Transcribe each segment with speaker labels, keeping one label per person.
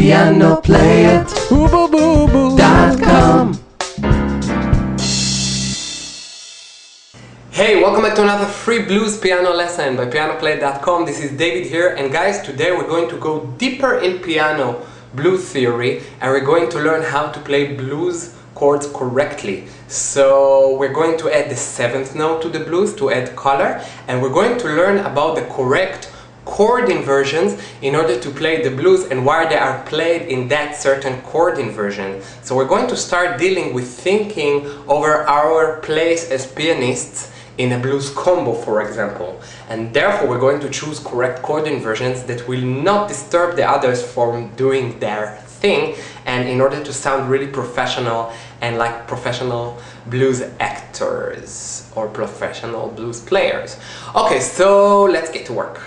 Speaker 1: Piano-Play-It.com.
Speaker 2: Hey, welcome back to another free blues piano lesson by Piano-Play-It.com. This is David here, and guys, today we're going to go deeper in piano blues theory, and we're going to learn how to play blues chords correctly. So we're going to add the 7th note to the blues to add color, and we're going to learn about the correct chord inversions in order to play the blues and why they are played in that certain chord inversion. So we're going to start dealing with thinking over our place as pianists in a blues combo, for example, and therefore we're going to choose correct chord inversions that will not disturb the others from doing their thing, and in order to sound really professional and like professional blues actors or professional blues players. Okay, so let's get to work.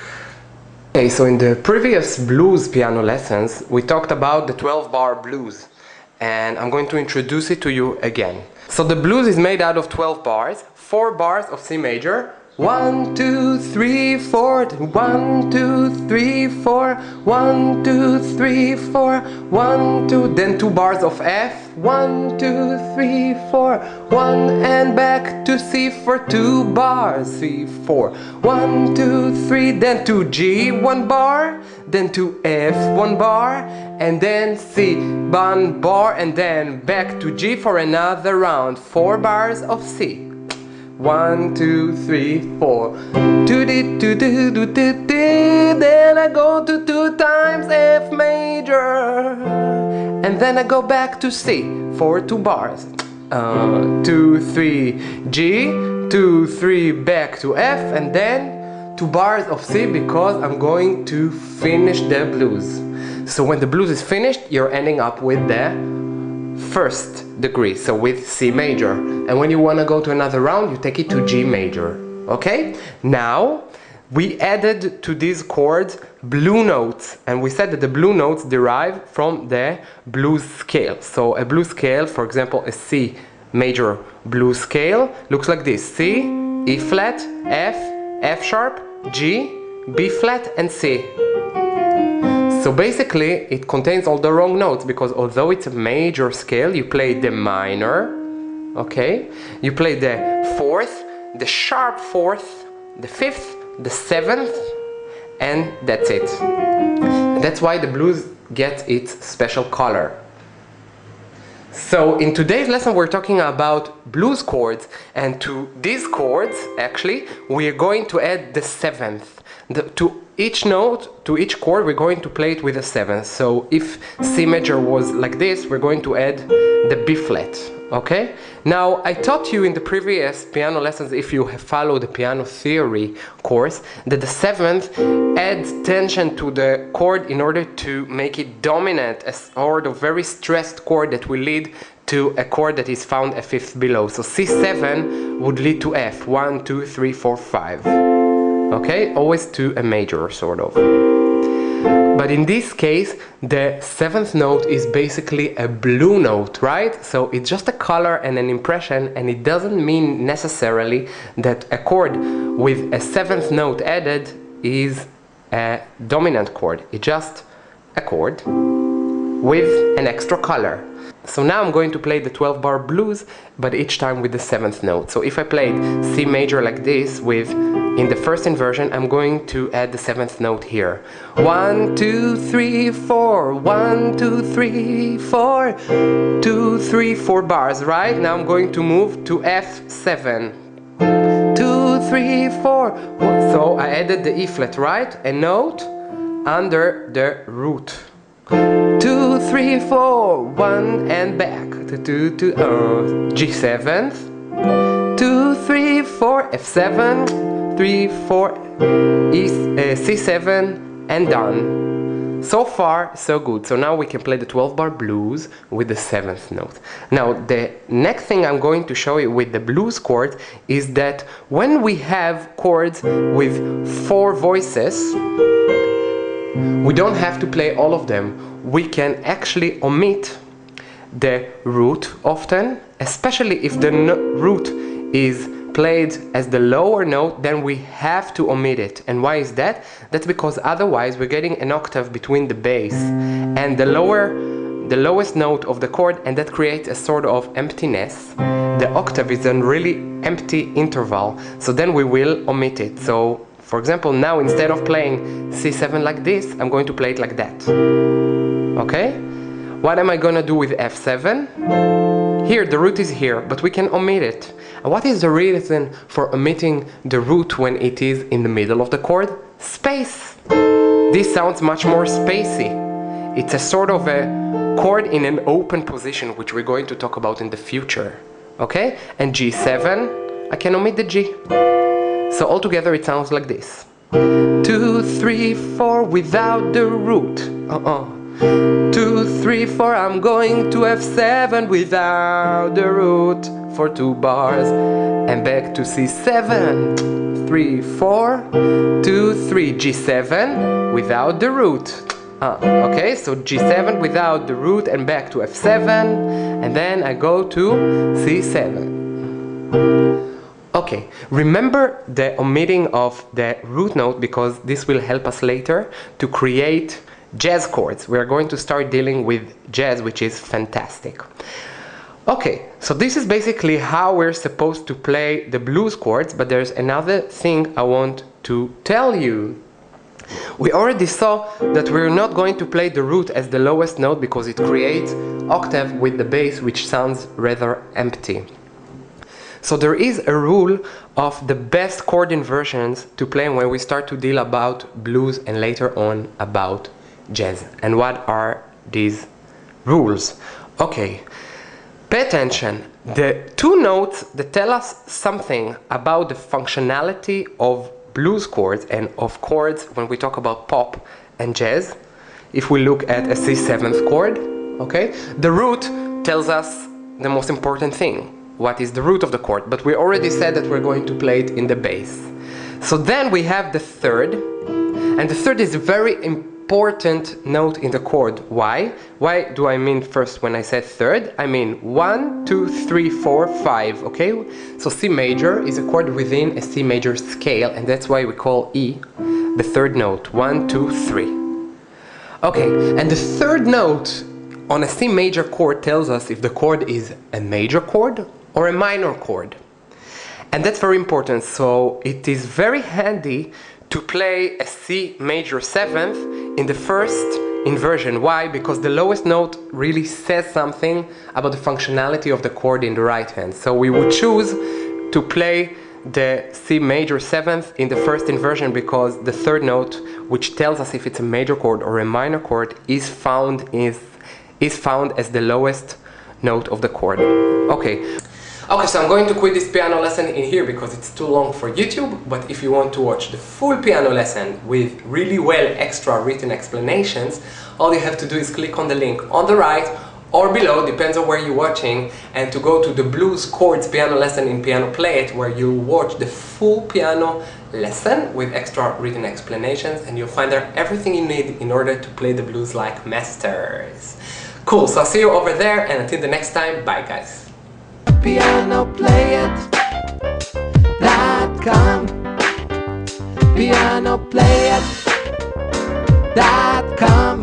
Speaker 2: Okay, so in the previous blues piano lessons we talked about the 12-bar blues, and I'm going to introduce it to you again. So the blues is made out of 12 bars, 4 bars of C major, 1, 2, 3, 4, 1, 2, 3, 4, 1, 2, 3, 4, 1, 2, then 2 bars of F, 1, 2, 3, 4, 1, and back to C for 2 bars, C, 4, 1, 2, 3, then to G, 1 bar, then to F, 1 bar, and then C, 1 bar, and then back to G for another round, 4 bars of C. 1, 2, 3, 4. Then I go to 2 times F major, and then I go back to C for 2 bars. 2, 3, G, 2, 3, back to F, and then 2 bars of C because I'm going to finish the blues. So when the blues is finished, you're ending up with the 1st degree, so with C major, and when you want to go to another round you take it to G major. Okay, now we added to these chords blue notes, and we said that the blue notes derive from the blues scale. So a blues scale, for example a C major blues scale, looks like this: C, E flat, F, F sharp, G, B flat, and C. So basically it contains all the wrong notes, because although it's a major scale, you play the minor, okay? You play the 4th, the sharp 4th, the 5th, the 7th, and that's it. And that's why the blues get its special color. So in today's lesson we're talking about blues chords, and to these chords actually we are going to add the 7th. To each note, to each chord, we're going to play it with a 7th. So if C major was like this, we're going to add the B flat, okay? Now, I taught you in the previous piano lessons, if you have followed the piano theory course, that the 7th adds tension to the chord in order to make it dominant, a sort of very stressed chord that will lead to a chord that is found a 5th below. So C7 would lead to F, 1, 2, 3, 4, 5. Okay, always to a major, sort of. But in this case, the 7th note is basically a blue note, right? So it's just a color and an impression, and it doesn't mean necessarily that a chord with a 7th note added is a dominant chord. It's just a chord with an extra color. So now I'm going to play the 12-bar blues, but each time with the 7th note. So if I played C major like this with, in the first inversion, I'm going to add the 7th note here. 1, 2, 3, 4, 1, 2, 3, 4, 2, 3, 4 bars, right? Now I'm going to move to F7. 2, 3, 4. So I added the E flat, right? A note under the root. 2, 3, 4, 1, and back to G7, 2, 3, 4, F7, 3, 4, C7, and done. So far, so good. So now we can play the 12-bar blues with the 7th note. Now, the next thing I'm going to show you with the blues chords is that when we have chords with 4 voices, we don't have to play all of them. We can actually omit the root often, especially if the root is played as the lower note, then we have to omit it. And why is that? That's because otherwise we're getting an octave between the bass and the lowest note of the chord, and that creates a sort of emptiness. The octave is a really empty interval, so then we will omit it. So for example, now instead of playing C7 like this, I'm going to play it like that. Okay? What am I gonna do with F7? Here, the root is here, but we can omit it. And what is the reason for omitting the root when it is in the middle of the chord? Space! This sounds much more spacey. It's a sort of a chord in an open position, which we're going to talk about in the future. Okay? And G7, I can omit the G. So altogether it sounds like this. 2, 3, 4 without the root. 2, 3, 4, I'm going to F7 without the root for 2 bars. And back to C7. 3, 4, 2, 3, G7 without the root. Okay, so G7 without the root and back to F7, and then I go to C7. Okay, remember the omitting of the root note, because this will help us later to create jazz chords. We are going to start dealing with jazz, which is fantastic. Okay, so this is basically how we're supposed to play the blues chords, but there's another thing I want to tell you. We already saw that we're not going to play the root as the lowest note because it creates octave with the bass, which sounds rather empty. So there is a rule of the best chord inversions to play when we start to deal about blues and later on about jazz. And what are these rules? Okay, pay attention. The two notes that tell us something about the functionality of blues chords and of chords when we talk about pop and jazz. If we look at a C7th chord, okay, the root tells us the most important thing. What is the root of the chord? But we already said that we're going to play it in the bass. So then we have the third, and the third is a very important note in the chord. Why? Why do I mean first when I said third? I mean 1, 2, 3, 4, 5, okay? So C major is a chord within a C major scale, and that's why we call E the third note. 1, 2, 3. Okay, and the third note on a C major chord tells us if the chord is a major chord or a minor chord. And that's very important, so it is very handy to play a C major 7th in the first inversion. Why? Because the lowest note really says something about the functionality of the chord in the right hand. So we would choose to play the C major 7th in the first inversion because the third note, which tells us if it's a major chord or a minor chord, is found as the lowest note of the chord. Okay, so I'm going to quit this piano lesson in here because it's too long for YouTube, but if you want to watch the full piano lesson with really well extra written explanations, all you have to do is click on the link on the right or below, depends on where you're watching, and to go to the Blues Chords piano lesson in Piano-Play-It, where you'll watch the full piano lesson with extra written explanations, and you'll find there everything you need in order to play the blues like masters. Cool, so I'll see you over there, and until the next time, bye guys. Piano-Play-It.com Piano-Play-It.com